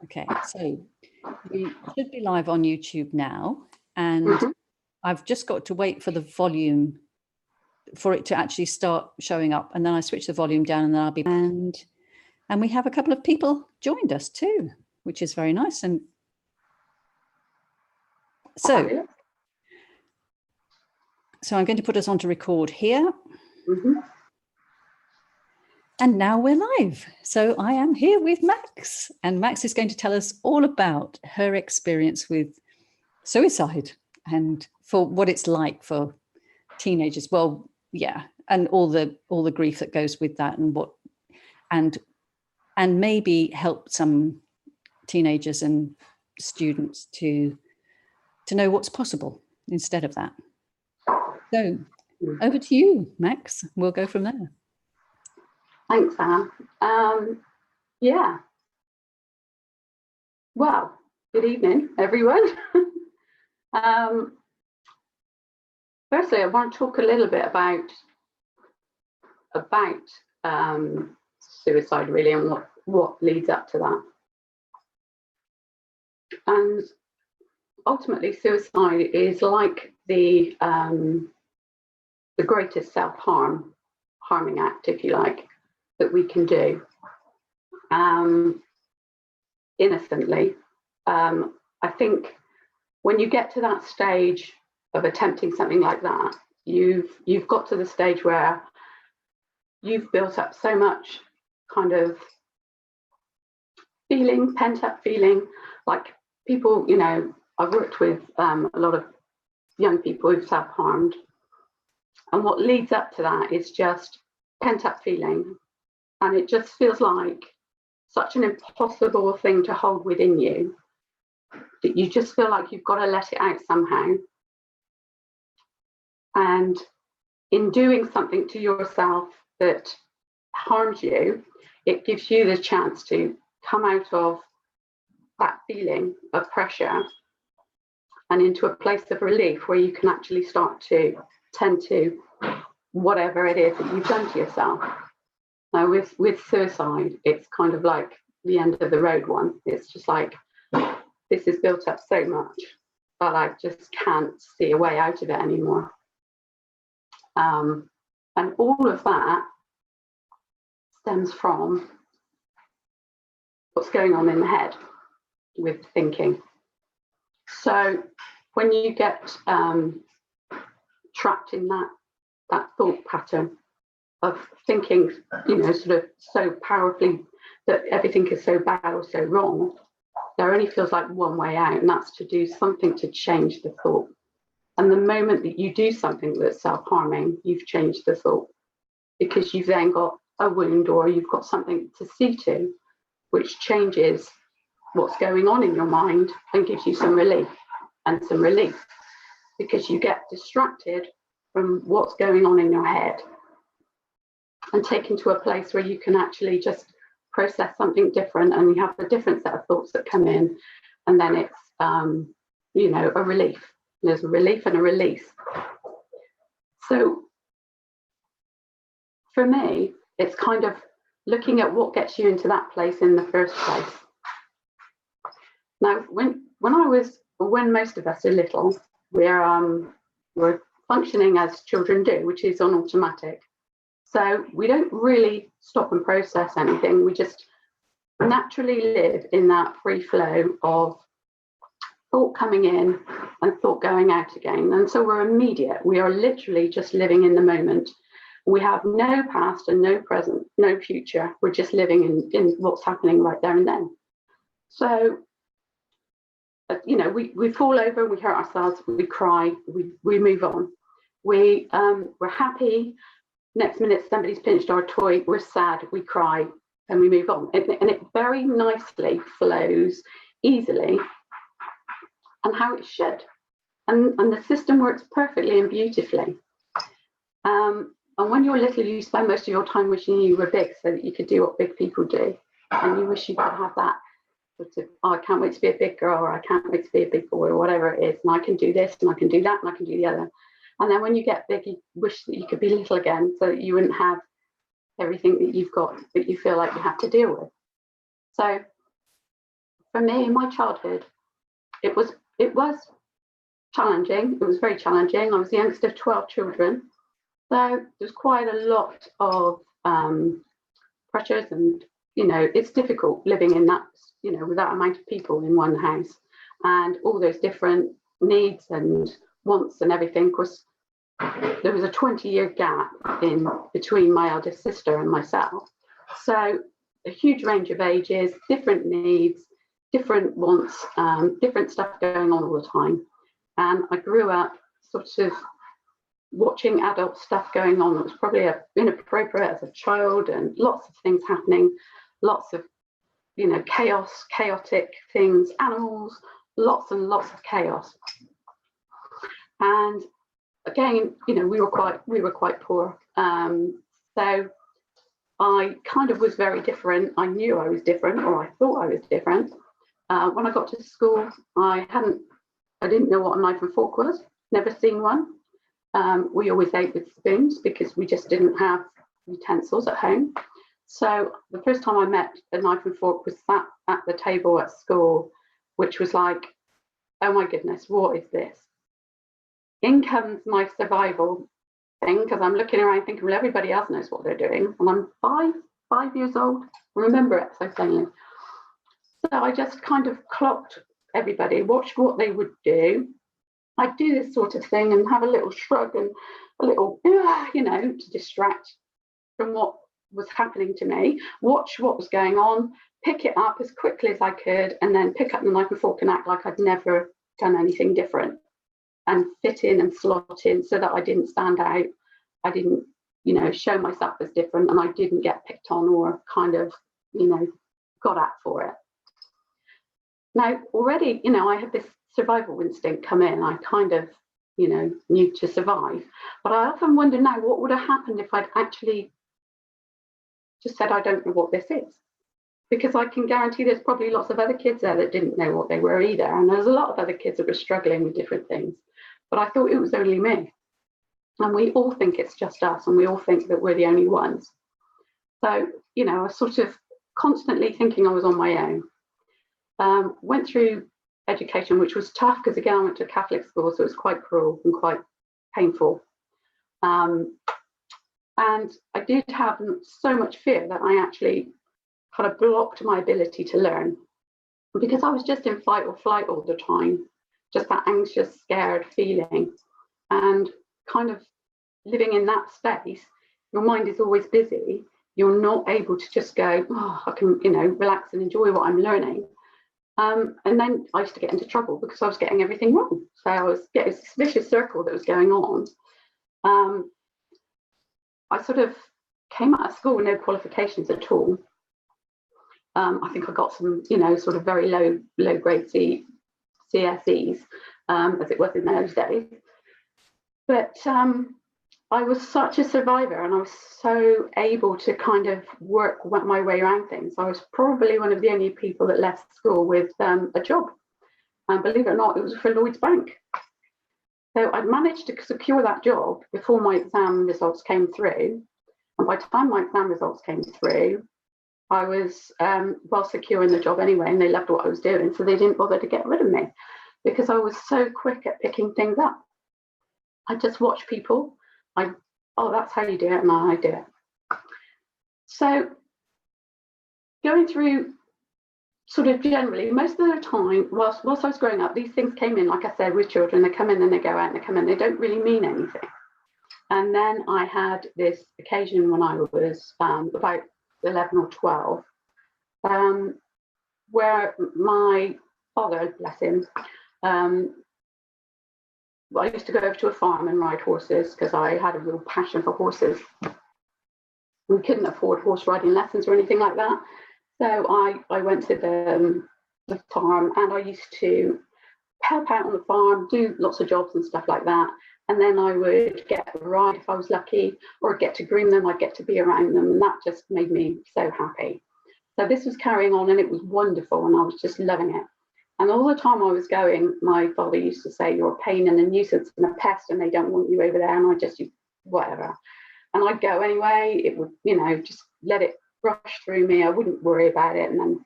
Okay, so we should be live on YouTube now, and Mhm. I've just got to wait for the volume for it to actually start showing up, and then I switch the volume down, and then I'll be and we have a couple of people joined us too, which is very nice. And so I'm going to put us on to record here. Mhm. And now we're live. So I am here with Max, and Max is going to tell us all about her experience with suicide and for what it's like for teenagers. Well, yeah, and all the grief that goes with that, and what and maybe help some teenagers and students to know what's possible instead of that. So over to you, Max. We'll go from there. Thanks, Anne. Yeah. Well, good evening, everyone. Firstly, I want to talk a little bit about suicide, really, and what leads up to that. And ultimately, suicide is like the greatest self-harming act, if you like, that we can do innocently. I think when you get to that stage of attempting something like that, you've got to the stage where you've built up so much kind of feeling, pent-up feeling, like people, you know, I've worked with a lot of young people who've self-harmed, and what leads up to that is just pent-up feeling, and it just feels like such an impossible thing to hold within you that you just feel like you've got to let it out somehow. And in doing something to yourself that harms you, it gives you the chance to come out of that feeling of pressure and into a place of relief where you can actually start to tend to whatever it is that you've done to yourself. Now, with suicide, it's kind of like the end of the road one. It's just like, this is built up so much that I just can't see a way out of it anymore. And all of that stems from what's going on in the head with thinking. So when you get trapped in that thought pattern of thinking, you know, sort of so powerfully that everything is so bad or so wrong, there only feels like one way out, and that's to do something to change the thought. And the moment that you do something that's self-harming, you've changed the thought, because you've then got a wound or you've got something to see to, which changes what's going on in your mind and gives you some relief and some relief, because you get distracted from what's going on in your head and taken to a place where you can actually just process something different, and you have a different set of thoughts that come in, and then it's you know, a relief. There's a relief and a release. So for me, it's kind of looking at what gets you into that place in the first place. Now, when most of us are little, we're functioning as children do, which is on automatic. So we don't really stop and process anything. We just naturally live in that free flow of thought coming in and thought going out again. And so we're immediate. We are literally just living in the moment. We have no past and no present, no future. We're just living in what's happening right there and then. So, you know, we fall over, we hurt ourselves, we cry, we move on. We're happy. Next minute, somebody's pinched our toy, we're sad, we cry, and we move on. And it very nicely flows easily, and how it should. And the system works perfectly and beautifully. And when you're little, you spend most of your time wishing you were big so that you could do what big people do. And you wish you could have that sort of, oh, I can't wait to be a big girl, or I can't wait to be a big boy, or whatever it is. And I can do this, and I can do that, and I can do the other. And then when you get big, you wish that you could be little again so that you wouldn't have everything that you've got that you feel like you have to deal with. So for me, in my childhood, it was challenging. It was very challenging. I was the youngest of 12 children. So there's quite a lot of pressures, and, it's difficult living in that, with that amount of people in one house and all those different needs and wants and everything. Of course, there was a 20-year gap in between my eldest sister and myself. So a huge range of ages, different needs, different wants, different stuff going on all the time. And I grew up sort of watching adult stuff going on that was probably inappropriate as a child, and lots of things happening, lots of, chaotic things, animals, lots and lots of chaos. And again, we were quite poor. So I kind of was very different. I knew I was different, or I thought I was different. When I got to school, I didn't know what a knife and fork was, never seen one. We always ate with spoons because we just didn't have utensils at home. So the first time I met a knife and fork was sat at the table at school, which was like, oh my goodness, what is this? In comes my survival thing, because I'm looking around thinking, well, everybody else knows what they're doing. And I'm five years old. I remember it so plainly. So I just kind of clocked everybody, watched what they would do. I'd do this sort of thing and have a little shrug and a little, to distract from what was happening to me, watch what was going on, pick it up as quickly as I could, and then pick up the knife and fork and act like I'd never done anything different, and fit in and slot in so that I didn't stand out. I didn't, show myself as different, and I didn't get picked on or kind of, got at for it. Now, already, I had this survival instinct come in. I kind of, knew to survive. But I often wonder now, what would have happened if I'd actually just said, I don't know what this is? Because I can guarantee there's probably lots of other kids there that didn't know what they were either. And there's a lot of other kids that were struggling with different things. But I thought it was only me. And we all think it's just us, and we all think that we're the only ones. So, I was sort of constantly thinking I was on my own. Went through education, which was tough because, again, I went to a Catholic school, so it was quite cruel and quite painful. And I did have so much fear that I actually kind of blocked my ability to learn, because I was just in fight or flight all the time, just that anxious, scared feeling. And kind of living in that space, your mind is always busy. You're not able to just go, I can, relax and enjoy what I'm learning. And then I used to get into trouble because I was getting everything wrong. So I was getting this vicious circle that was going on. I sort of came out of school with no qualifications at all. I think I got some, sort of very low grade CSEs, as it was in those days. But I was such a survivor, and I was so able to kind of work my way around things. I was probably one of the only people that left school with a job. And believe it or not, it was for Lloyds Bank. So I'd managed to secure that job before my exam results came through. And by the time my exam results came through, I was well secure in the job anyway, and they loved what I was doing. So they didn't bother to get rid of me because I was so quick at picking things up. I just watch people. That's how you do it, and I do it. So going through sort of generally, most of the time, whilst I was growing up, these things came in, like I said, with children. They come in and they go out and they come in. They don't really mean anything. And then I had this occasion when I was about 11 or 12, where my father, bless him, I used to go over to a farm and ride horses because I had a real passion for horses. We couldn't afford horse riding lessons or anything like that. So I went to the farm, and I used to help out on the farm, do lots of jobs and stuff like that. And then I would get a ride if I was lucky, or get to groom them, I'd get to be around them. And that just made me so happy. So this was carrying on, and it was wonderful, and I was just loving it. And all the time I was going, my father used to say, you're a pain and a nuisance and a pest, and they don't want you over there. And I just, whatever. And I'd go anyway. It would, just let it rush through me. I wouldn't worry about it. And then,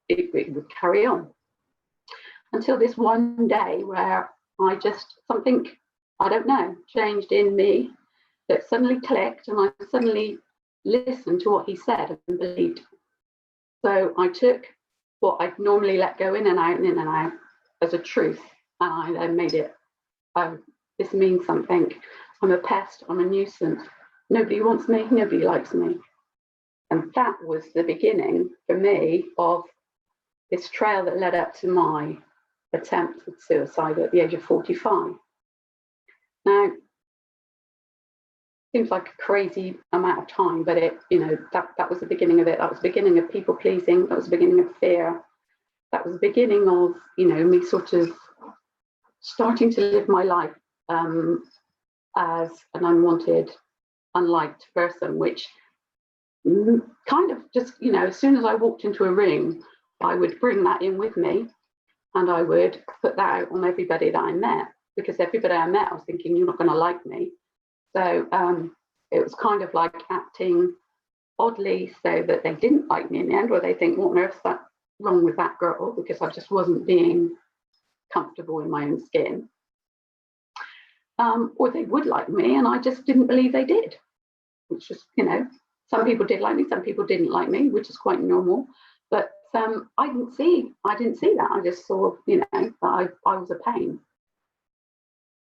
it would carry on until this one day where something, I don't know, changed in me, that suddenly clicked, and I suddenly listened to what he said and believed. So I took what I'd normally let go in and out as a truth, and I then made it, this means something. I'm a pest, I'm a nuisance. Nobody wants me, nobody likes me. And that was the beginning for me of this trail that led up to my attempt at suicide at the age of 45. Now, seems like a crazy amount of time, but that was the beginning of it. That was the beginning of people pleasing. That was the beginning of fear. That was the beginning of, me sort of starting to live my life as an unwanted, unliked person, which kind of just, as soon as I walked into a room, I would bring that in with me, and I would put that out on everybody that I met, because everybody I met, I was thinking, you're not going to like me. So it was kind of like acting oddly so that they didn't like me in the end, or they think, what on earth's that wrong with that girl? Because I just wasn't being comfortable in my own skin. Or they would like me, and I just didn't believe they did. Which is, some people did like me, some people didn't like me, which is quite normal. But I didn't see that. I just saw, that I was a pain.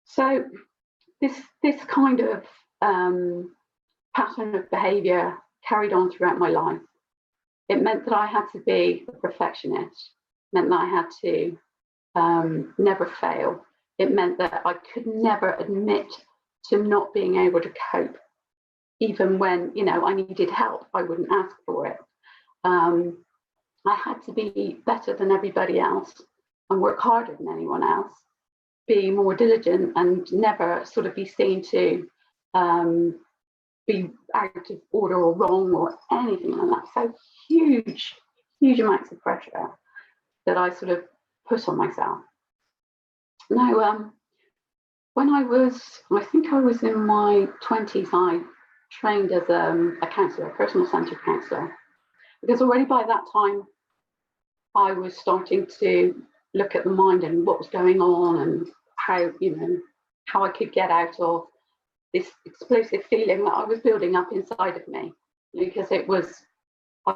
So this kind of pattern of behaviour carried on throughout my life. It meant that I had to be a perfectionist. It meant that I had to never fail. It meant that I could never admit to not being able to cope. Even when, I needed help, I wouldn't ask for it. I had to be better than everybody else and work harder than anyone else, be more diligent, and never sort of be seen to be out of order or wrong or anything like that. So huge amounts of pressure that I sort of put on myself. Now, when I think I was in my 20s, I trained as a counsellor, a personal centred counsellor, because already by that time I was starting to look at the mind and what was going on, and how I could get out of this explosive feeling that I was building up inside of me, because I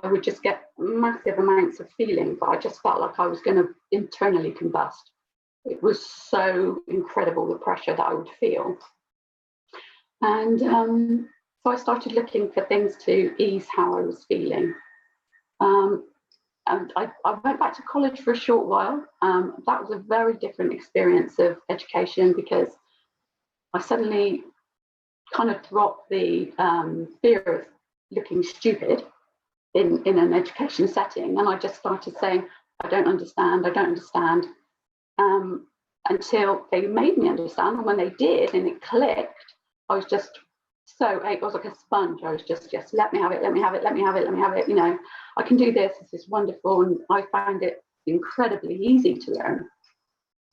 would just get massive amounts of feeling, but I just felt like I was going to internally combust. It was so incredible, the pressure that I would feel. And so I started looking for things to ease how I was feeling. And I went back to college for a short while. That was a very different experience of education, because I suddenly kind of dropped the fear of looking stupid in an education setting. And I just started saying, I don't understand, until they made me understand. And when they did and it clicked, I was just I was like a sponge. I was just let me have it. I can do this. This is wonderful. And I found it incredibly easy to learn,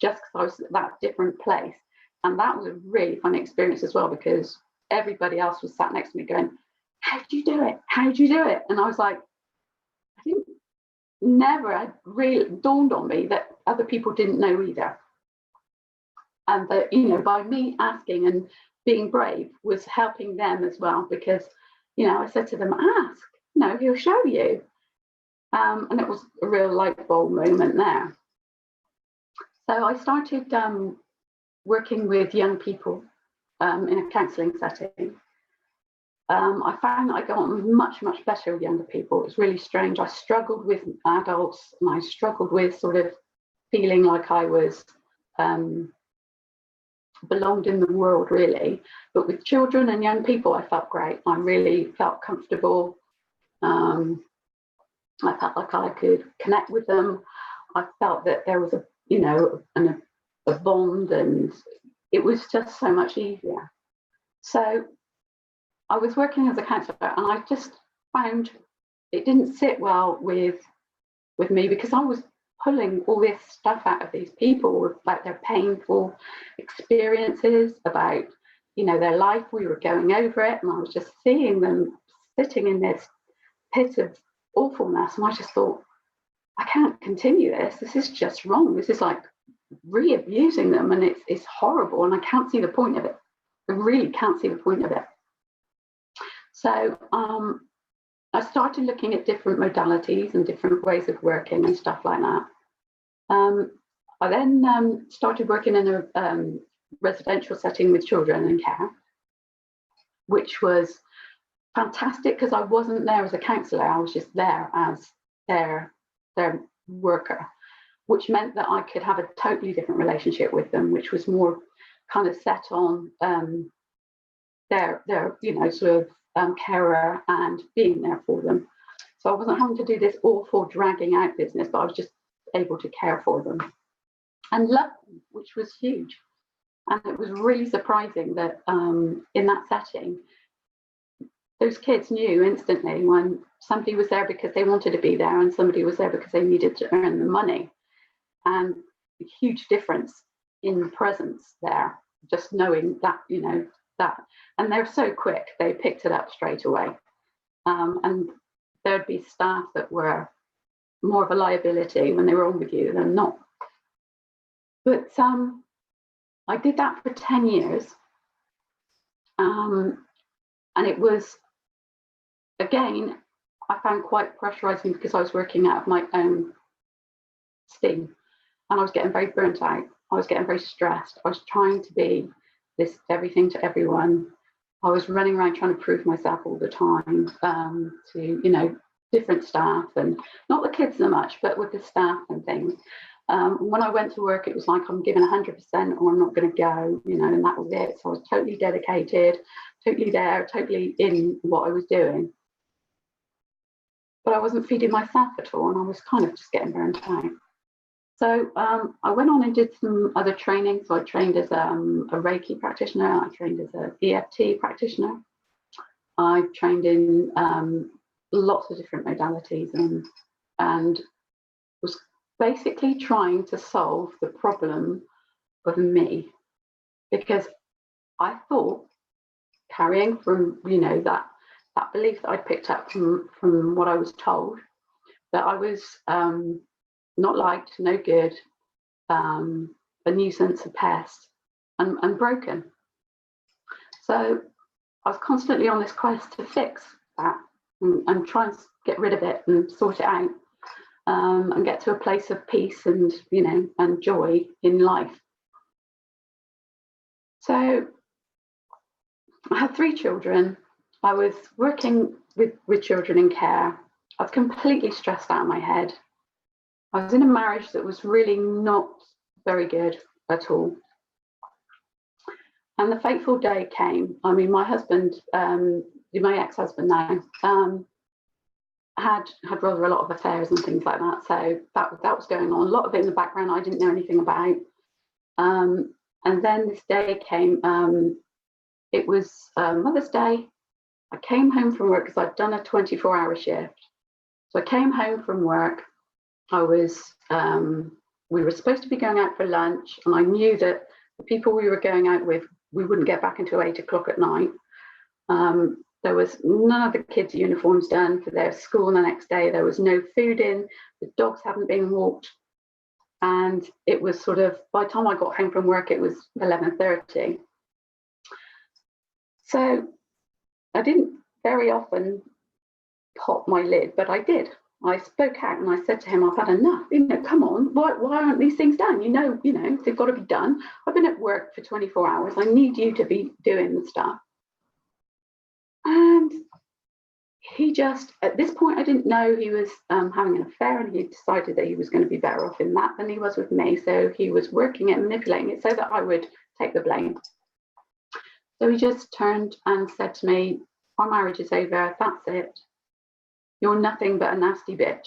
just because I was at that different place. And that was a really fun experience as well, because everybody else was sat next to me going, how do you do it? How do you do it? And I was like, never had really dawned on me that other people didn't know either. And that, by me asking and being brave was helping them as well, because, I said to them, ask, he'll show you. And it was a real light bulb moment there. So I started working with young people in a counselling setting. I found that I got on much better with younger people. It was really strange. I struggled with adults, and I struggled with sort of feeling like I was belonged in the world, really. But with children and young people, I felt great. I really felt comfortable. I felt like I could connect with them. I felt that there was a bond, and it was just so much easier. So I was working as a counsellor, and I just found it didn't sit well with me, because I was pulling all this stuff out of these people about their painful experiences, about their life. We were going over it, and I was just seeing them sitting in this pit of awfulness, and I just thought, I can't continue this. This is just wrong. This is like re-abusing them, and it's horrible, and I can't see the point of it. I really can't see the point of it. So I started looking at different modalities and different ways of working and stuff like that. I then started working in a residential setting with children in care, which was fantastic because I wasn't there as a counsellor. I was just there as their worker, which meant that I could have a totally different relationship with them, which was more kind of set on their sort of carer and being there for them. So I wasn't having to do this awful dragging out business, but I was just able to care for them and love them, which was huge. And it was really surprising that in that setting, those kids knew instantly when somebody was there because they wanted to be there and somebody was there because they needed to earn the money. And a huge difference in presence there, just knowing that, that. And they're so quick, they picked it up straight away. And there'd be staff that were more of a liability when they were on with you than not. But I did that for 10 years. And it was, again, I found quite pressurizing because I was working out of my own steam and I was getting very burnt out. I was getting very stressed. I was trying to be this everything to everyone. I was running around trying to prove myself all the time to, different staff, and not the kids so much, but with the staff and things. When I went to work, it was like I'm giving 100% or I'm not going to go, and that was it. So I was totally dedicated, totally there, totally in what I was doing. But I wasn't feeding myself at all, and I was kind of just getting burnt out. So I went on and did some other training. So I trained as a Reiki practitioner. I trained as an EFT practitioner. I trained in lots of different modalities and was basically trying to solve the problem of me, because I thought, carrying from that belief that I picked up from what I was told, that I was not liked, no good, a nuisance, a pest, and broken. So I was constantly on this quest to fix that and try and get rid of it and sort it out, and get to a place of peace and and joy in life. So I had 3 children. I was working with children in care. I was completely stressed out of my head. I was in a marriage that was really not very good at all. And the fateful day came. I mean, my husband, my ex-husband now, had rather a lot of affairs and things like that. So that was going on. A lot of it in the background I didn't know anything about. And then this day came. It was Mother's Day. I came home from work because I'd done a 24-hour shift. So I came home from work. We were supposed to be going out for lunch, and I knew that the people we were going out with, we wouldn't get back until 8 o'clock at night. There was none of the kids' uniforms done for their school the next day. There was no food in. The dogs hadn't been walked. And it was sort of, by the time I got home from work, it was 11:30. So I didn't very often pop my lid, but I did. I spoke out and I said to him, I've had enough, come on, why aren't these things done? They've got to be done. I've been at work for 24 hours. I need you to be doing the stuff. And he just, at this point, I didn't know he was having an affair, and he decided that he was going to be better off in that than he was with me. So he was working it, manipulating it so that I would take the blame. So he just turned and said to me, our marriage is over, that's it. You're nothing but a nasty bitch.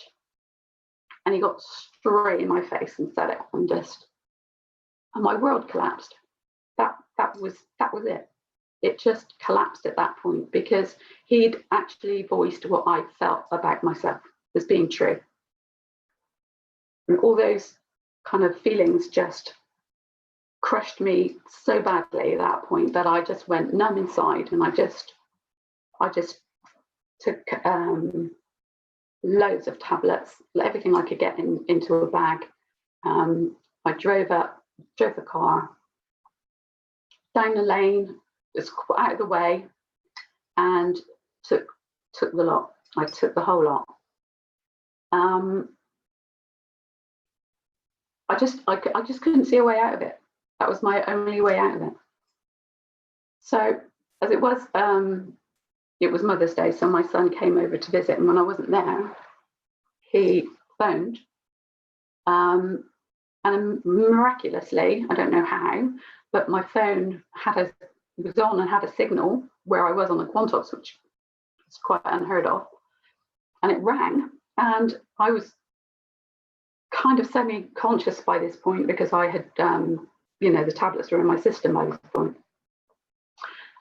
And he got straight in my face and said it, and my world collapsed. That was it. It just collapsed at that point, because he'd actually voiced what I felt about myself as being true. And all those kind of feelings just crushed me so badly at that point that I just went numb inside, and I just took loads of tablets, everything I could get into a bag. I drove the car down the lane, was out of the way, and took the lot. I took the whole lot. I just couldn't see a way out of it. That was my only way out of it. So as it was Mother's Day, so my son came over to visit, and when I wasn't there, he phoned, and miraculously, I don't know how, but my phone was on and had a signal where I was on the Quantox, which is quite unheard of, and it rang, and I was kind of semi-conscious by this point because I had, the tablets were in my system by this point.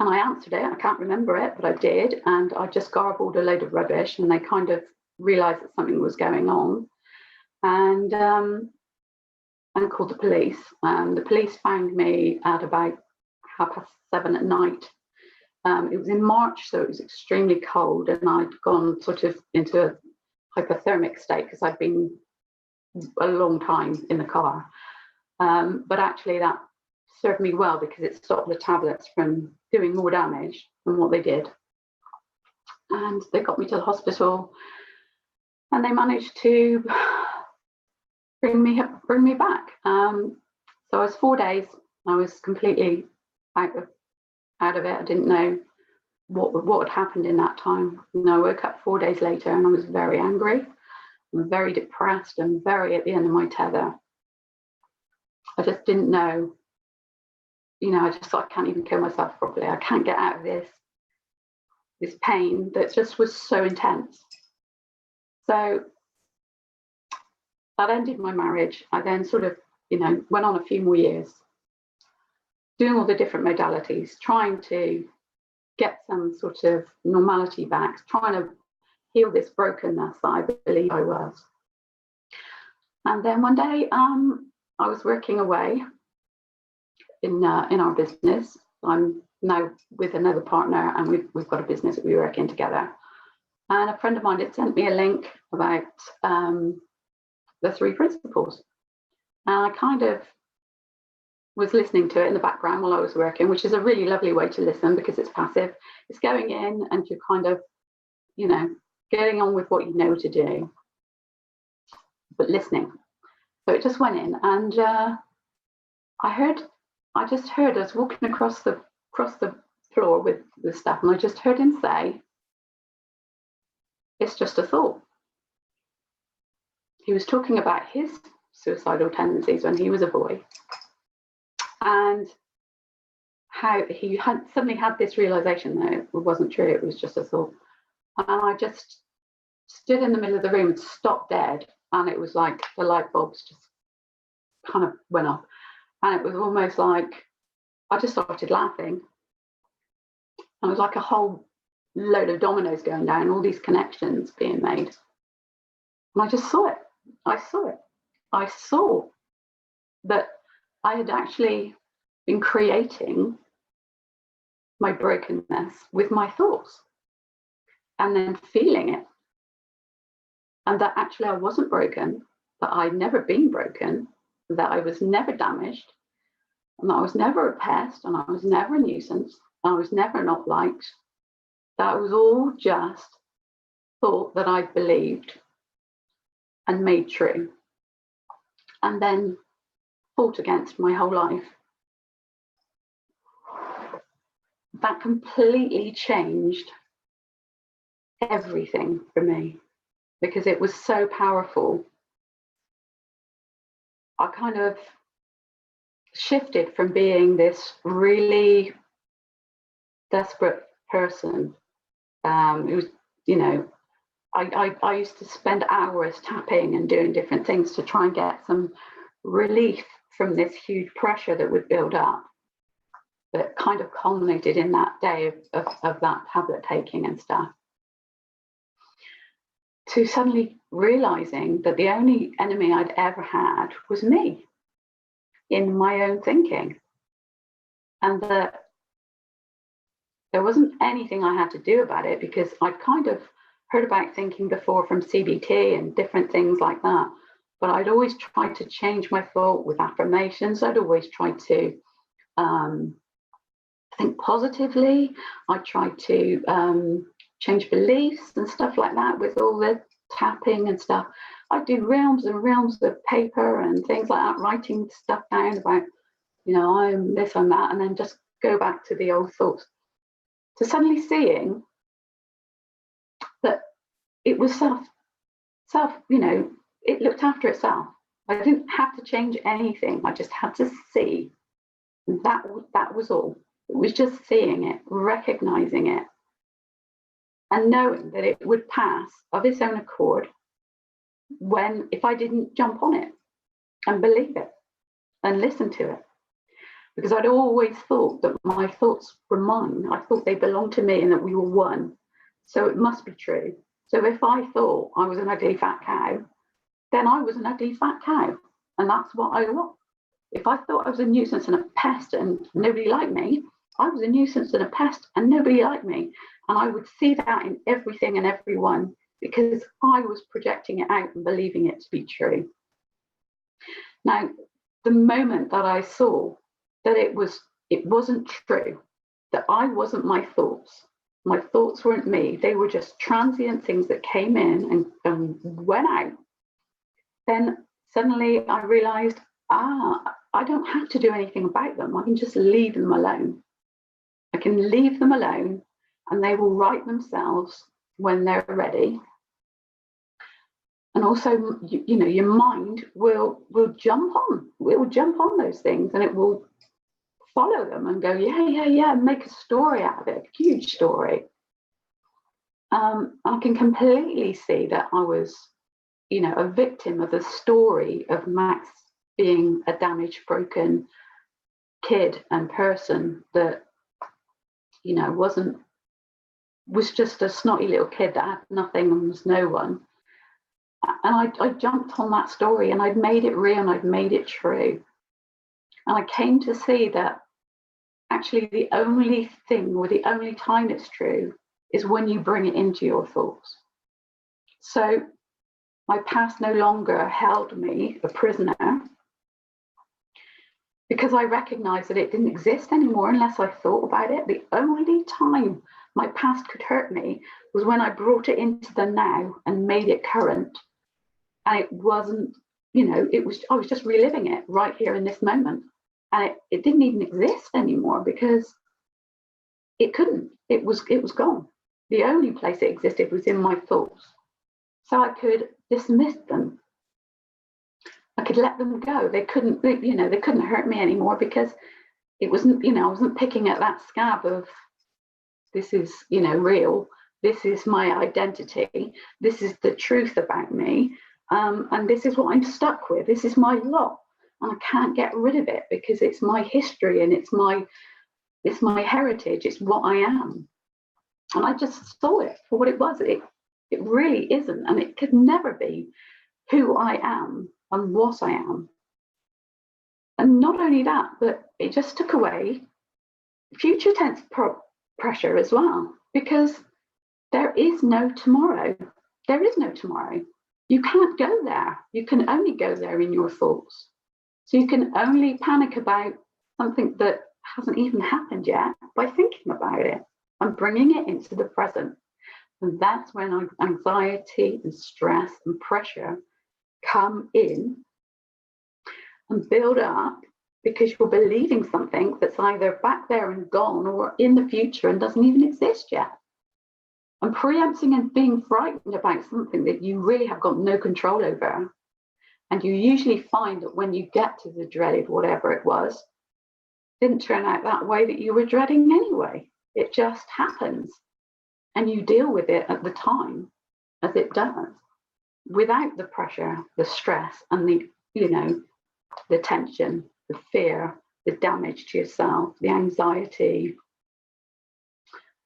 And I answered it. I can't remember it, but I did. And I just garbled a load of rubbish, and they kind of realized that something was going on, and called the police. The police found me at about 7:30 at night. It was in March, so it was extremely cold, and I'd gone sort of into a hypothermic state because I'd been a long time in the car. But actually that served me well because it stopped the tablets from doing more damage than what they did. And they got me to the hospital, and they managed to bring me back. So I was 4 days. I was completely out of it. I didn't know what had happened in that time. And I woke up 4 days later, and I was very angry, and very depressed, and very at the end of my tether. I just didn't know. I just thought, I can't even kill myself properly. I can't get out of this pain that just was so intense. So that ended my marriage. I then sort of, went on a few more years doing all the different modalities, trying to get some sort of normality back, trying to heal this brokenness that I believe I was. And then one day, I was working away in our business. I'm now with another partner, and we've got a business that we work in together. And a friend of mine had sent me a link about the 3 principles. And I kind of was listening to it in the background while I was working, which is a really lovely way to listen because it's passive. It's going in and you're kind of, getting on with what you know to do, but listening. So it just went in, and I just heard us walking across the floor with the stuff, and I just heard him say, "It's just a thought." He was talking about his suicidal tendencies when he was a boy, and how he had suddenly had this realization that it wasn't true, it was just a thought. And I just stood in the middle of the room and stopped dead, and it was like the light bulbs just kind of went off, and it was almost like I just started laughing. And it was like a whole load of dominoes going down, all these connections being made. And I just saw it. I saw that I had actually been creating my brokenness with my thoughts, and then feeling it. And that actually I wasn't broken, that I'd never been broken, that I was never damaged, and that I was never a pest, and I was never a nuisance, and I was never not liked. That was all just thought that I believed and made true, and then fought against my whole life. That completely changed everything for me because it was so powerful. I kind of shifted from being this really desperate person. It was, I used to spend hours tapping and doing different things to try and get some relief from this huge pressure that would build up, that kind of culminated in that day of that tablet taking and stuff, to suddenly realizing that the only enemy I'd ever had was me in my own thinking, and that there wasn't anything I had to do about it because I'd kind of heard about thinking before from CBT and different things like that, but I'd always tried to change my thought with affirmations. I'd always tried to think positively. I tried to change beliefs and stuff like that with all the tapping and stuff. I do realms and realms of paper and things like that, writing stuff down about, you know, I'm this, I'm that, and then just go back to the old thoughts. To suddenly seeing that it was self, you know, it looked after itself. I didn't have to change anything. I just had to see. That was all. It was just seeing it, recognizing it, and knowing that it would pass of its own accord if I didn't jump on it and believe it and listen to it. Because I'd always thought that my thoughts were mine. I thought they belonged to me and that we were one. So it must be true. So if I thought I was an ugly fat cow, then I was an ugly fat cow. And that's what I was. If I thought I was a nuisance and a pest and nobody liked me, I was a nuisance and a pest and nobody liked me. And I would see that in everything and everyone because I was projecting it out and believing it to be true. Now, the moment that I saw that it wasn't true, that I wasn't my thoughts weren't me, they were just transient things that came in and went out, then suddenly I realized, I don't have to do anything about them. I can just leave them alone. I can leave them alone and they will right themselves when they're ready. And also, you know, your mind will jump on those things and it will follow them and go, yeah, make a story out of it, a huge story. I can completely see that I was, you know, a victim of the story of Max being a damaged, broken kid and person that, you know, was just a snotty little kid that had nothing and was no one. And I jumped on that story and I'd made it real and I'd made it true. And I came to see that actually the only thing or the only time it's true is when you bring it into your thoughts. So my past no longer held me a prisoner because I recognized that it didn't exist anymore unless I thought about it. The only time my past could hurt me was when I brought it into the now and made it current. And it wasn't, you know, I was just reliving it right here in this moment. And it didn't even exist anymore because it couldn't. It was gone. The only place it existed was in my thoughts. So I could dismiss them. I could let them go. They couldn't hurt me anymore because it wasn't, you know, I wasn't picking at that scab of this is, you know, real. This is my identity. This is the truth about me. And this is what I'm stuck with. This is my lot. And I can't get rid of it because it's my history and it's my heritage. It's what I am. And I just saw it for what it was. It really isn't. And it could never be who I am and what I am. And not only that, but it just took away future tense pressure as well, because there is no tomorrow. There is no tomorrow. You can't go there. You can only go there in your thoughts. So you can only panic about something that hasn't even happened yet by thinking about it and bringing it into the present. And that's when anxiety and stress and pressure come in and build up because you're believing something that's either back there and gone or in the future and doesn't even exist yet. And preempting and being frightened about something that you really have got no control over. And you usually find that when you get to the dreaded whatever it was, didn't turn out that way that you were dreading anyway. It just happens. And you deal with it at the time as it does, without the pressure, the stress, and the, you know, the tension, the fear, the damage to yourself, the anxiety,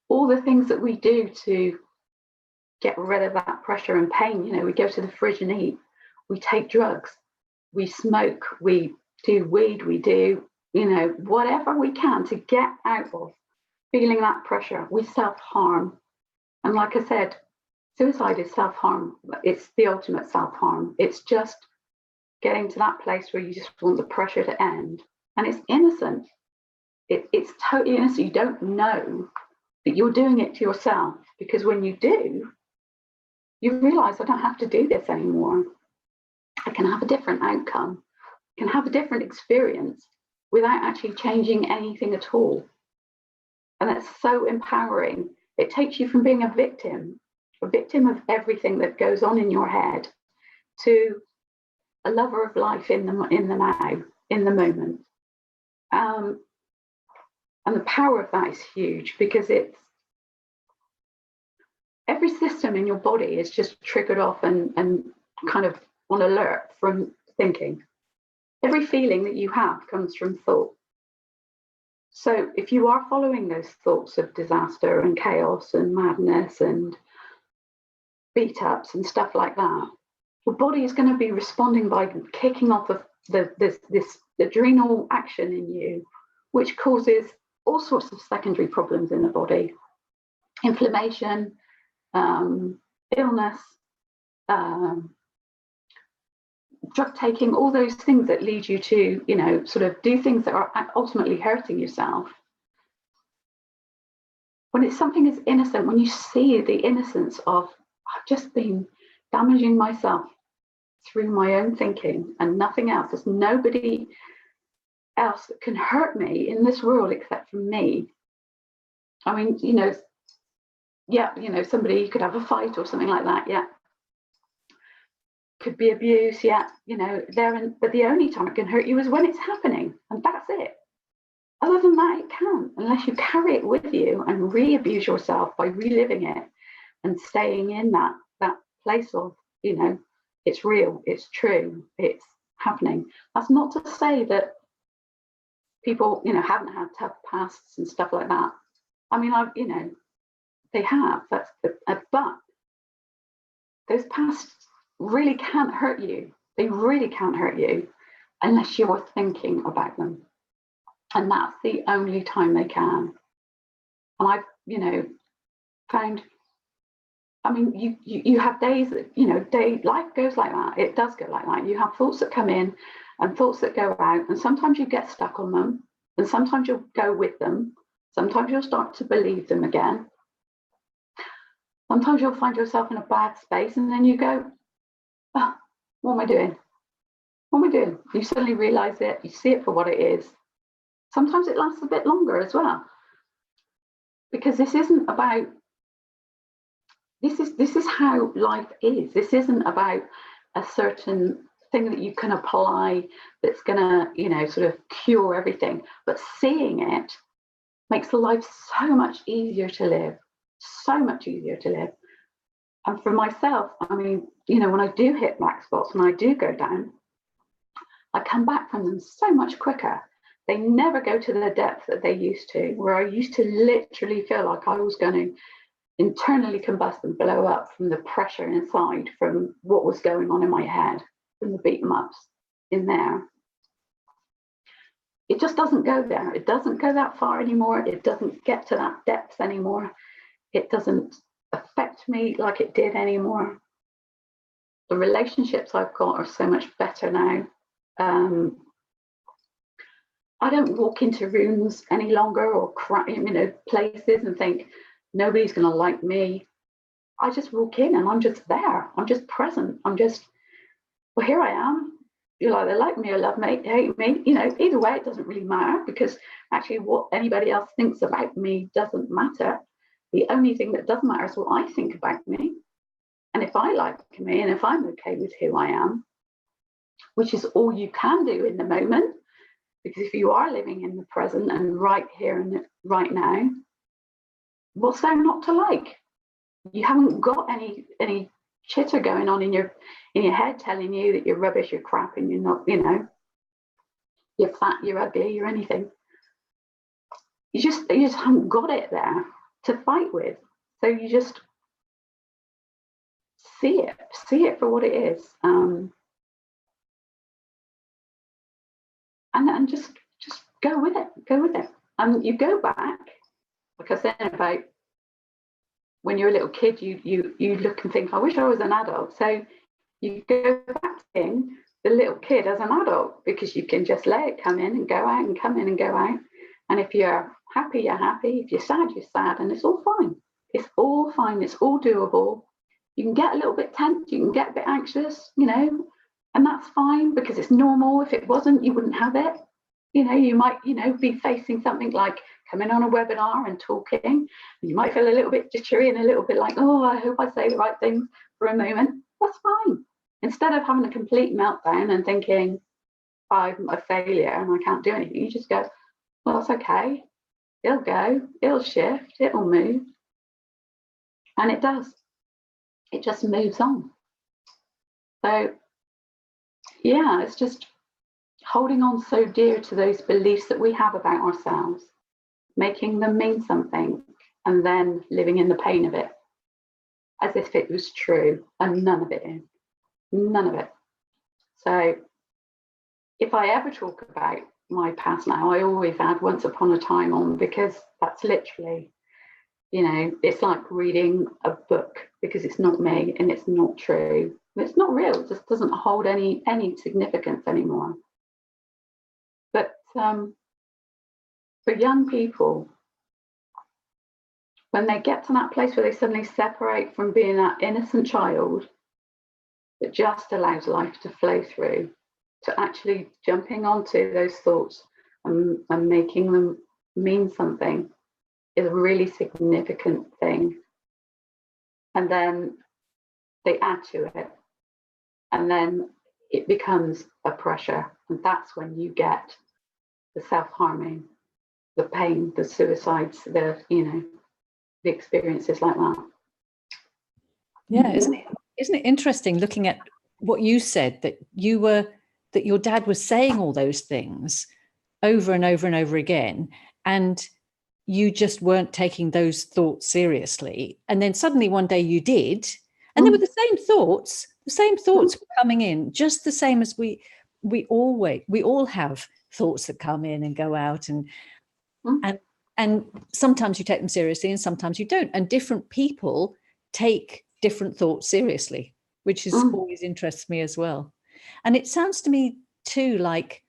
all the things that we do to get rid of that pressure and pain. You know, we go to the fridge and eat, we take drugs, we smoke, we do weed, we do, you know, whatever we can to get out of feeling that pressure. We self-harm. And like I said, suicide is self-harm. It's the ultimate self-harm. It's just getting to that place where you just want the pressure to end. And it's innocent. It's totally innocent. You don't know that you're doing it to yourself, because when you do, you realize, I don't have to do this anymore. I can have a different outcome. I can have a different experience without actually changing anything at all. And that's so empowering. It takes you from being a victim of everything that goes on in your head, to a lover of life in the now, in the moment. And the power of that is huge, because it's every system in your body is just triggered off and kind of on alert from thinking. Every feeling that you have comes from thought. So if you are following those thoughts of disaster and chaos and madness and beat ups and stuff like that, your body is going to be responding by kicking off of this adrenal action in you, which causes all sorts of secondary problems in the body: inflammation, illness, drug taking, all those things that lead you to, sort of do things that are ultimately hurting yourself. When it's something as innocent, when you see the innocence of, I've just been damaging myself through my own thinking and nothing else. There's nobody else that can hurt me in this world except for me. I mean, somebody, you could have a fight or something like that. Yeah. Could be abuse. Yeah. But the only time it can hurt you is when it's happening. And that's it. Other than that, it can't, unless you carry it with you and re-abuse yourself by reliving it and staying in that place of, it's real, it's true, it's happening. That's not to say that people, haven't had tough pasts and stuff like that. I mean, they have. But those pasts really can't hurt you. They really can't hurt you unless you're thinking about them. And that's the only time they can. And I've, found, I mean, you have days that, life goes like that. It does go like that. You have thoughts that come in and thoughts that go out. And sometimes you get stuck on them. And sometimes you'll go with them. Sometimes you'll start to believe them again. Sometimes you'll find yourself in a bad space and then you go, oh, what am I doing? What am I doing? You suddenly realize it. You see it for what it is. Sometimes it lasts a bit longer as well, because this isn't about, this is how life is. This isn't about a certain thing that you can apply that's gonna, sort of cure everything. But seeing it makes the life so much easier to live, so much easier to live. And for myself, I mean, when I do hit black spots and I do go down, I come back from them so much quicker. They never go to the depth that they used to, where I used to literally feel like I was going to internally combust and blow up from the pressure inside, from what was going on in my head, from the beat 'em ups in there. It just doesn't go there. It doesn't go that far anymore. It doesn't get to that depth anymore. It doesn't affect me like it did anymore. The relationships I've got are so much better now. I don't walk into rooms any longer or places and think nobody's going to like me. I just walk in and I'm just there. I'm just present. I'm just, well, here I am. You either like me or love me, hate me. Either way, it doesn't really matter, because actually what anybody else thinks about me doesn't matter. The only thing that does matter is what I think about me. And if I like me and if I'm okay with who I am, which is all you can do in the moment, because if you are living in the present and right here and right now, what's there not to like? You haven't got any chitter going on in your head telling you that you're rubbish, you're crap, and you're not, you're fat, you're ugly, you're anything. You just haven't got it there to fight with. So you just see it for what it is, and just go with it. And you go back, like I said, about when you're a little kid, you look and think, I wish I was an adult. So you go back to being the little kid as an adult, because you can just let it come in and go out and come in and go out. And if you're happy, you're happy. If you're sad, you're sad, and it's all fine. It's all fine. It's all doable. You can get a little bit tense. You can get a bit anxious, and that's fine, because it's normal. If it wasn't, you wouldn't have it. You might, be facing something like coming on a webinar and talking. You might feel a little bit jittery and a little bit like, oh, I hope I say the right things for a moment. That's fine. Instead of having a complete meltdown and thinking, I'm a failure and I can't do anything, you just go, well, it's okay. It'll go, it'll shift, it'll move. And it does. It just moves on. So, yeah, it's just holding on so dear to those beliefs that we have about ourselves, making them mean something, and then living in the pain of it as if it was true, and none of it is. None of it. So if I ever talk about my past now, I always add once upon a time on, because that's literally, it's like reading a book, because it's not me and it's not true. It's not real. It just doesn't hold any significance anymore. But for young people, when they get to that place where they suddenly separate from being that innocent child that just allows life to flow through, to actually jumping onto those thoughts and making them mean something, is a really significant thing. And then they add to it, and then it becomes a pressure. And that's when you get the self-harming, the pain, the suicides, the experiences like that. Yeah, isn't it interesting looking at what you said, that your dad was saying all those things over and over and over again, and you just weren't taking those thoughts seriously. And then suddenly one day you did, and they were the same thoughts were coming in, just the same as we all have thoughts that come in and go out, and sometimes you take them seriously and sometimes you don't. And different people take different thoughts seriously, which is always interests me as well. And it sounds to me too like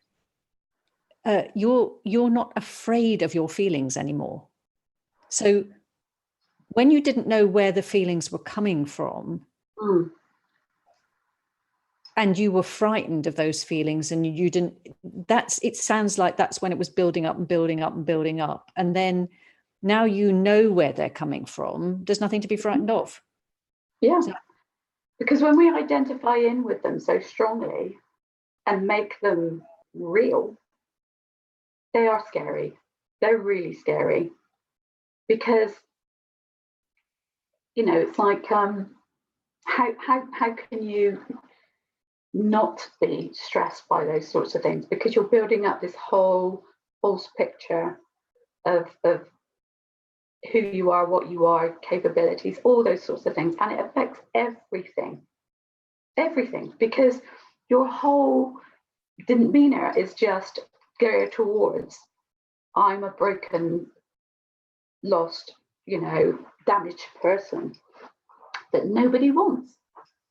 you're not afraid of your feelings anymore. So when you didn't know where the feelings were coming from, and you were frightened of those feelings, and you didn't, it sounds like that's when it was building up and building up and building up. And then now you know where they're coming from. There's nothing to be frightened of. Yeah. Because when we identify in with them so strongly and make them real, they are scary. They're really scary. Because, it's like, how can you not be stressed by those sorts of things? Because you're building up this whole false picture of who you are, what you are, capabilities, all those sorts of things. And it affects everything, because your whole demeanor is just geared towards, I'm a broken, lost, damaged person that nobody wants.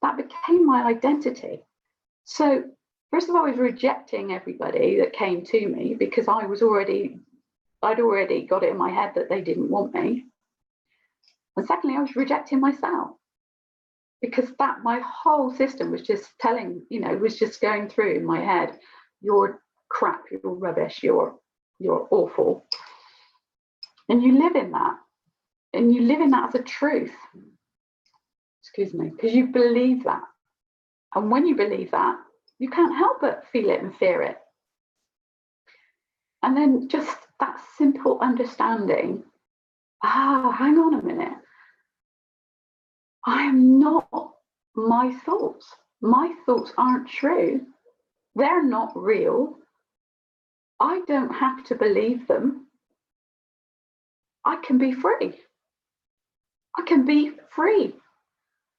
That became my identity. So first of all, I was rejecting everybody that came to me, because I'd already got it in my head that they didn't want me. And secondly, I was rejecting myself, because that my whole system was just telling, was just going through in my head, you're crap, you're rubbish, you're awful. And you live in that. And you live in that as a truth. Excuse me, because you believe that. And when you believe that, you can't help but feel it and fear it. And then just that simple understanding, hang on a minute. I am not my thoughts. My thoughts aren't true. They're not real. I don't have to believe them. I can be free. I can be free.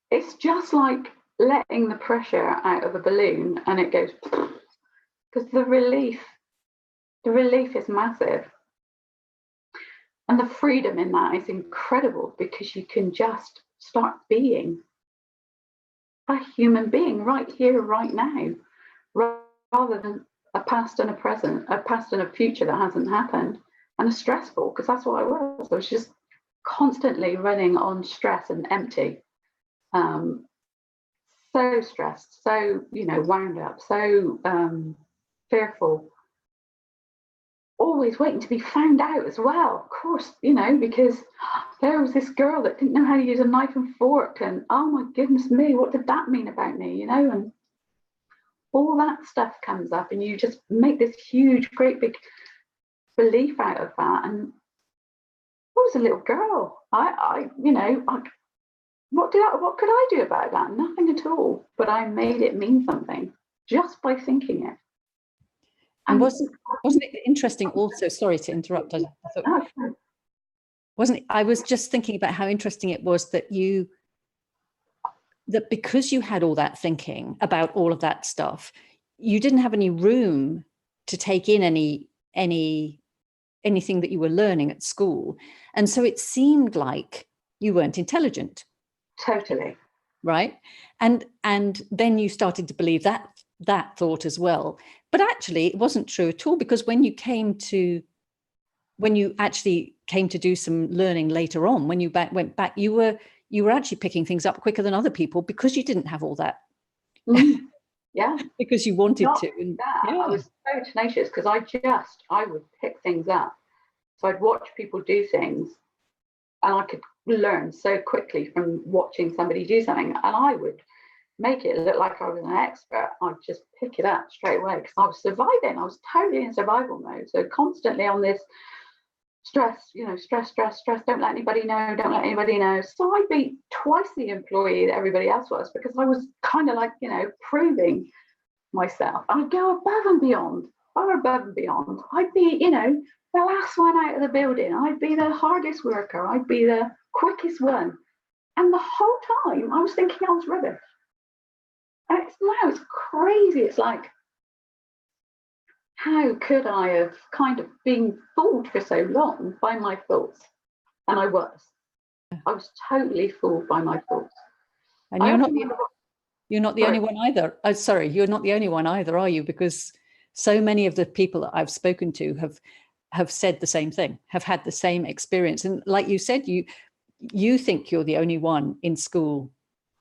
It's just like letting the pressure out of a balloon and it goes, because the relief is massive. And the freedom in that is incredible, because you can just start being a human being right here, right now, rather than a past and a present, a past and a future that hasn't happened, and a stressful, because that's what I was. I was just constantly running on stress and empty. So stressed, so, wound up, so fearful, always waiting to be found out as well, of course, because there was this girl that didn't know how to use a knife and fork, and oh my goodness me, what did that mean about me, and all that stuff comes up, and you just make this huge, great big belief out of that. And I was a little girl. What could I do about that? Nothing at all. But I made it mean something just by thinking it. And wasn't it interesting also, sorry to interrupt, I thought, wasn't it, I was just thinking about how interesting it was that that because you had all that thinking about all of that stuff, you didn't have any room to take in anything that you were learning at school. And so it seemed like you weren't intelligent. Totally. Right. And then you started to believe that thought as well. But actually it wasn't true at all, because when you actually came to do some learning later on, when you went back, you were actually picking things up quicker than other people, because you didn't have all that. Yeah. Because you wanted to. And I was so tenacious, because I would pick things up. So I'd watch people do things, and I could learn so quickly from watching somebody do something, and I would make it look like I was an expert. I'd just pick it up straight away, because I was surviving. I was totally in survival mode. So constantly on this stress, stress, don't let anybody know. So I'd be twice the employee that everybody else was, because I was kind of like, proving myself. I'd go above and beyond, far above and beyond. I'd be, the last one out of the building. I'd be the hardest worker. I'd be the quickest one. And the whole time I was thinking I was rubbish. And it's crazy. It's like, how could I have kind of been fooled for so long by my thoughts? And I was totally fooled by my thoughts. And you're not the only one either. Sorry, you're not the only one either, are you? Because so many of the people that I've spoken to have said the same thing, have had the same experience. And like you said, you think you're the only one in school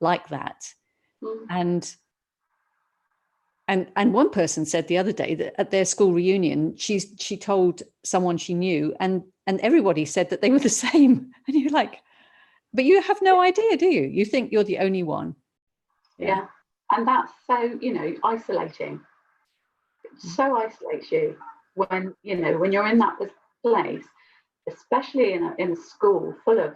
like that. And one person said the other day that at their school reunion, she told someone she knew, and everybody said that they were the same. And you're like, but you have no idea, do you? You think you're the only one. Yeah. And that's so, isolating. It so isolates you when you're in that place, especially in a school full of,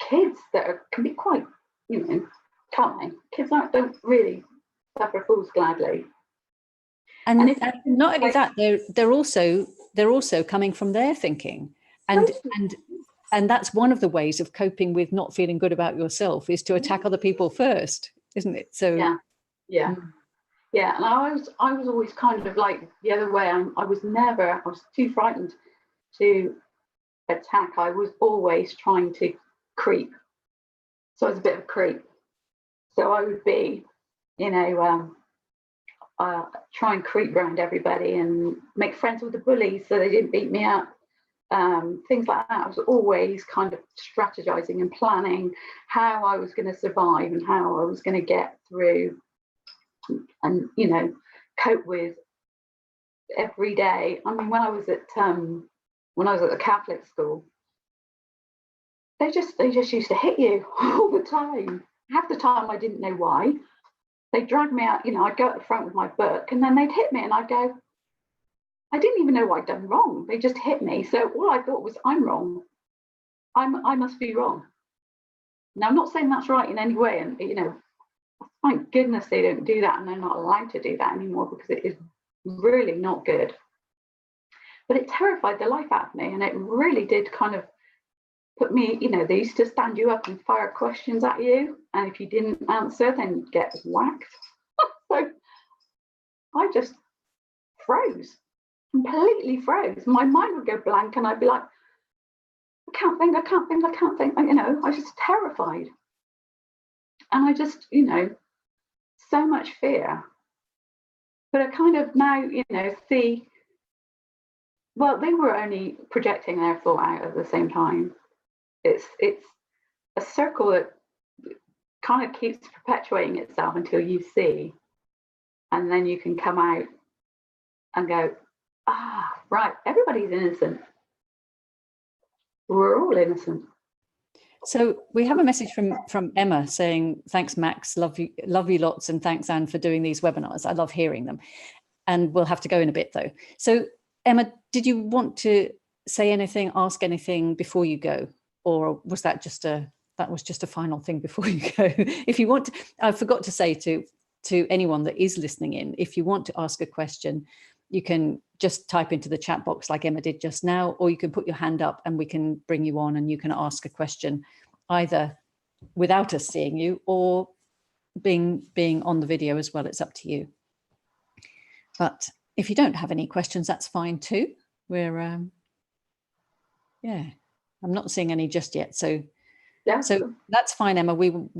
kids that can be quite, can't they? Kids don't really suffer fools gladly. And not only that, they're also coming from their thinking. And that's one of the ways of coping with not feeling good about yourself, is to attack other people first, isn't it? So yeah. And I was always kind of like the other way. I was too frightened to attack. I was always trying to creep. So I was a bit of a creep. So I would be, try and creep around everybody and make friends with the bullies so they didn't beat me up. Things like that. I was always kind of strategizing and planning how I was going to survive and how I was going to get through and cope with every day. I mean, when I was at the Catholic school, they just used to hit you all the time. Half the time I didn't know why. They'd drag me out, I'd go at the front with my book, and then they'd hit me, and I'd go, I didn't even know what I'd done wrong. They just hit me. So all I thought was, I'm wrong. I must be wrong. Now, I'm not saying that's right in any way. And, thank goodness they don't do that, and they're not allowed to do that anymore, because it is really not good. But it terrified the life out of me. And it really did kind of put me, they used to stand you up and fire questions at you. And if you didn't answer, then you'd get whacked. So I just froze. completely froze. My mind would go blank and I'd be like, I can't think. You know, I was just terrified. And I just, you know, so much fear. But I kind of now, you know, see, well, they were only projecting their thought out at the same time. It's a circle that kind of keeps perpetuating itself until you see, and then you can come out and go, ah, right, everybody's innocent. We're all innocent. So we have a message from Emma saying, thanks, Max, love you lots, and thanks, Anne, for doing these webinars. I love hearing them. And we'll have to go in a bit, though. So, Emma, did you want to say anything, ask anything before you go? Or was that just a final thing before you go? If you want to, I forgot to say to anyone that is listening in, if you want to ask a question, you can just type into the chat box like Emma did just now, or you can put your hand up and we can bring you on and you can ask a question either without us seeing you or being on the video as well. It's up to you. But if you don't have any questions, that's fine too. We're, yeah, I'm not seeing any just yet. So, yeah. So that's fine, Emma. We won't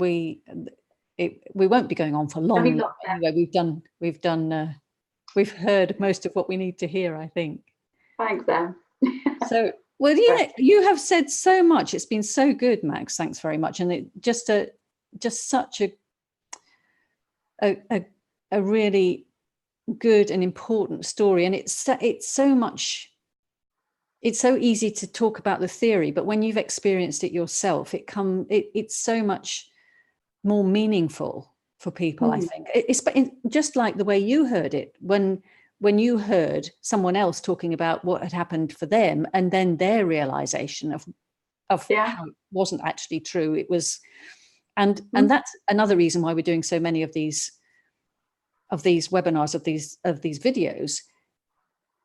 be going on for long. Anyway, we've heard most of what we need to hear, I think. Thanks, Em. So, well, yeah, you have said so much. It's been so good, Max. Thanks very much. And it just such a really good and important story. And it's so easy to talk about the theory, but when you've experienced it yourself, it's so much more meaningful for people. I think it's just like the way you heard it when you heard someone else talking about what had happened for them, and then their realization of how it wasn't actually true. It was, and that's another reason why we're doing so many of these webinars, of these videos,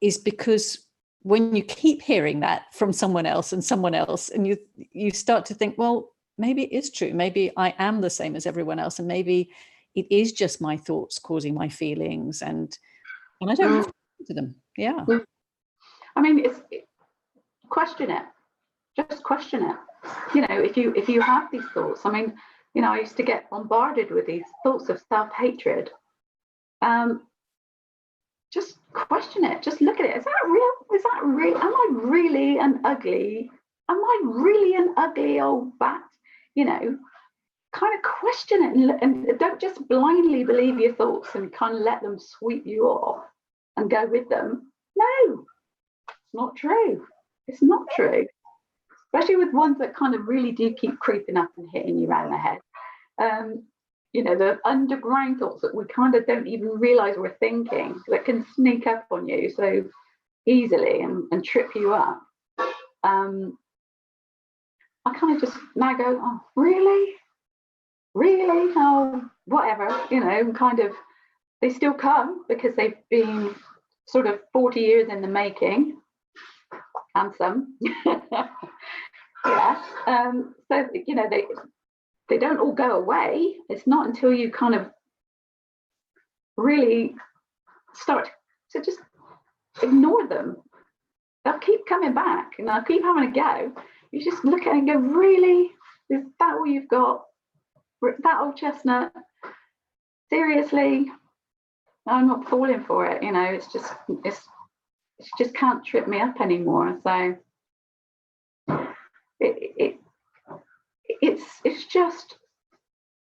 is because when you keep hearing that from someone else, and you start to think, well, maybe it is true. Maybe I am the same as everyone else, and maybe it is just my thoughts causing my feelings, and I don't have to listen to them. Yeah. I mean, question it. Just question it. You know, if you have these thoughts, I mean, you know, I used to get bombarded with these thoughts of self-hatred. Just question it. Just look at it. Is that real? Is that real? Am I really an ugly old bat? You know, kind of question it, and don't just blindly believe your thoughts and kind of let them sweep you off and go with them. No, it's not true. It's not true. Especially with ones that kind of really do keep creeping up and hitting you around the head. You know, the underground thoughts that we kind of don't even realize we're thinking, that can sneak up on you so easily and trip you up. I kind of just now go, oh, really? Oh, whatever, you know, kind of, they still come because they've been sort of 40 years in the making, and some. Yeah. So, you know, they don't all go away. It's not until you kind of really start to just ignore them. They'll keep coming back and they'll keep having a go. You just look at it and go, really? Is that all you've got? That old chestnut? Seriously? I'm not falling for it. You know, it just can't trip me up anymore. So it's just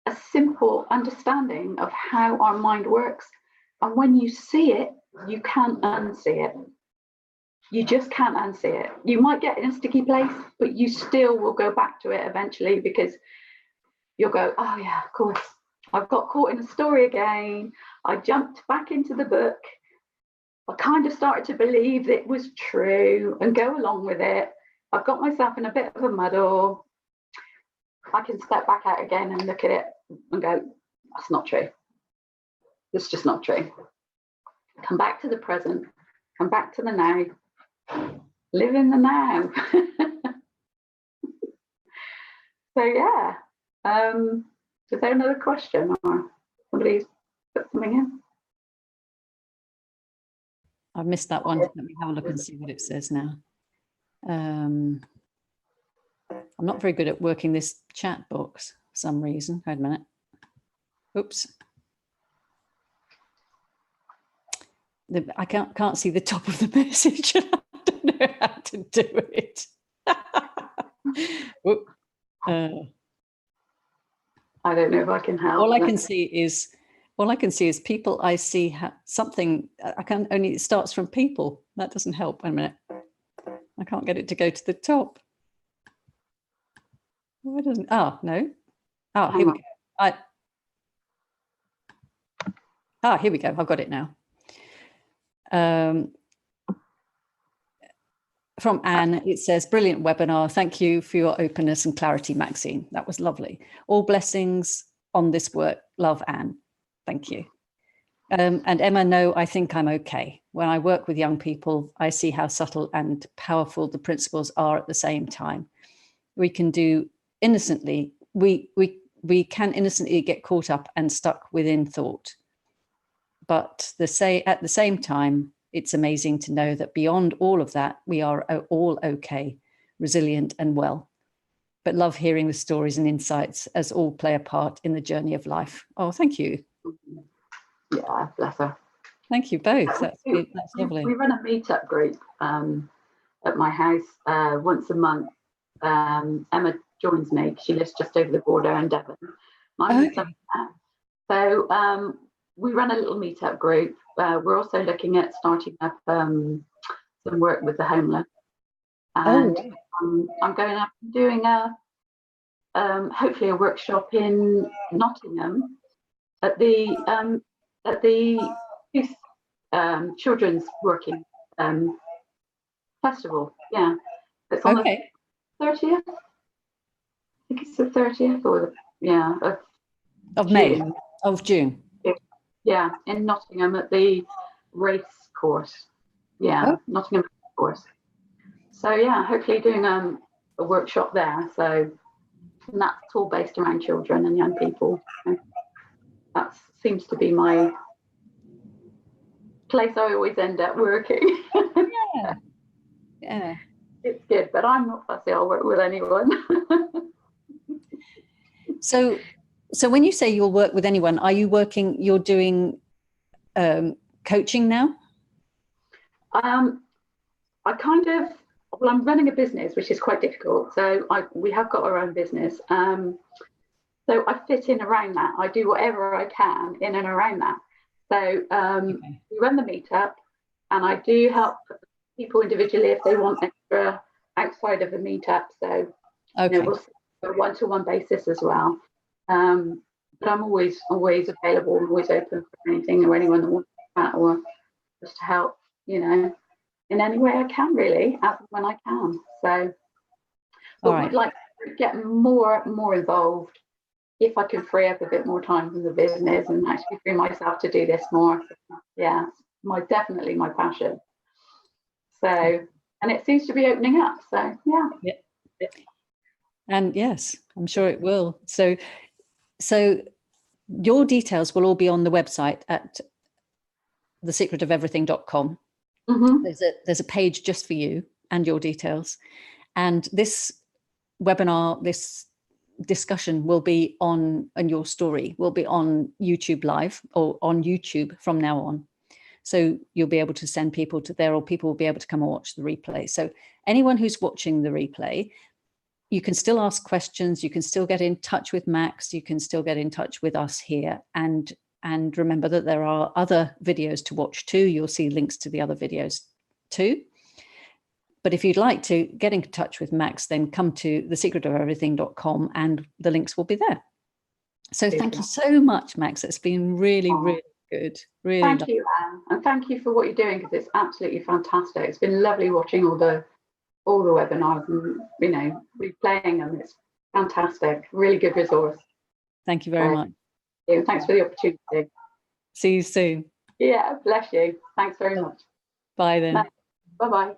a simple understanding of how our mind works, and when you see it, you can't unsee it. You just can't unsee it. You might get in a sticky place, but you still will go back to it eventually, because you'll go, oh yeah, of course, I've got caught in a story again. I jumped back into the book. I kind of started to believe that it was true and go along with it. I've got myself in a bit of a muddle. I can step back out again and look at it and go, that's not true. It's just not true. Come back to the present. Come back to the now. Live in the now. So yeah. Is there another question, or somebody's put something in? I've missed that one. Let me have a look and see what it says now. I'm not very good at working this chat box for some reason. Wait a minute. Oops. I can't see the top of the message. I don't know how to do it. I don't know if I can help. All I can see is people. I see something. I can only. It starts from people. That doesn't help. Wait a minute. I can't get it to go to the top. Why doesn't? Oh no. Oh, here we go. Here we go. I've got it now. From Anne, it says, brilliant webinar. Thank you for your openness and clarity, Maxine. That was lovely. All blessings on this work. Love, Anne. Thank you. And Emma, no, I think I'm okay. When I work with young people, I see how subtle and powerful the principles are at the same time. We can do innocently, we can innocently get caught up and stuck within thought. But at the same time, it's amazing to know that beyond all of that, we are all okay, resilient and well. But love hearing the stories and insights as all play a part in the journey of life. Oh, thank you. Yeah, bless her. Thank you both. That's lovely. We run a meetup group at my house once a month. Emma joins me. She lives just over the border in Devon. So we run a little meetup group. We're also looking at starting up some work with the homeless. And I'm going up and doing hopefully a workshop in Nottingham at the youth children's working festival. Yeah, it's on the 30th. I think it's the 30th or of May, of June. Yeah, in Nottingham at the race course. Yeah, Nottingham race course. So yeah, hopefully doing a workshop there. So and that's all based around children and young people. So that seems to be my place I always end up working. Yeah. It's good, but I'm not fussy. I'll work with anyone. So when you say you'll work with anyone, are you working? You're doing coaching now? I'm running a business, which is quite difficult. So we have got our own business. So I fit in around that. I do whatever I can in and around that. So we run the meetup, and I do help people individually if they want extra outside of the meetup. So we'll see a one-to-one basis as well. But I'm always available. I'm always open for anything or anyone that wants to chat or just to help, in any way I can, really, as and when I can. So I'd like to get more involved if I can free up a bit more time from the business and actually free myself to do this more. Yeah, definitely my passion. So, and it seems to be opening up. So yeah. And yes, I'm sure it will. So your details will all be on the website at thesecretofeverything.com. Mm-hmm. There's a page just for you and your details. And this webinar, this discussion will be on, and your story will be on YouTube Live or on YouTube from now on. So you'll be able to send people to there, or people will be able to come and watch the replay. So anyone who's watching the replay, you can still ask questions. You can still get in touch with Max. You can still get in touch with us here. And remember that there are other videos to watch too. You'll see links to the other videos too. But if you'd like to get in touch with Max, then come to thesecretofeverything.com and the links will be there. So thank you so much, Max. It's been really, really good. Really thank you, Anne. And thank you for what you're doing, because it's absolutely fantastic. It's been lovely watching all the webinars and replaying them. It's fantastic. Really good resource. Thank you very much. Yeah, thanks for the opportunity. See you soon. Yeah, bless you. Thanks very much. Bye then. Bye-bye.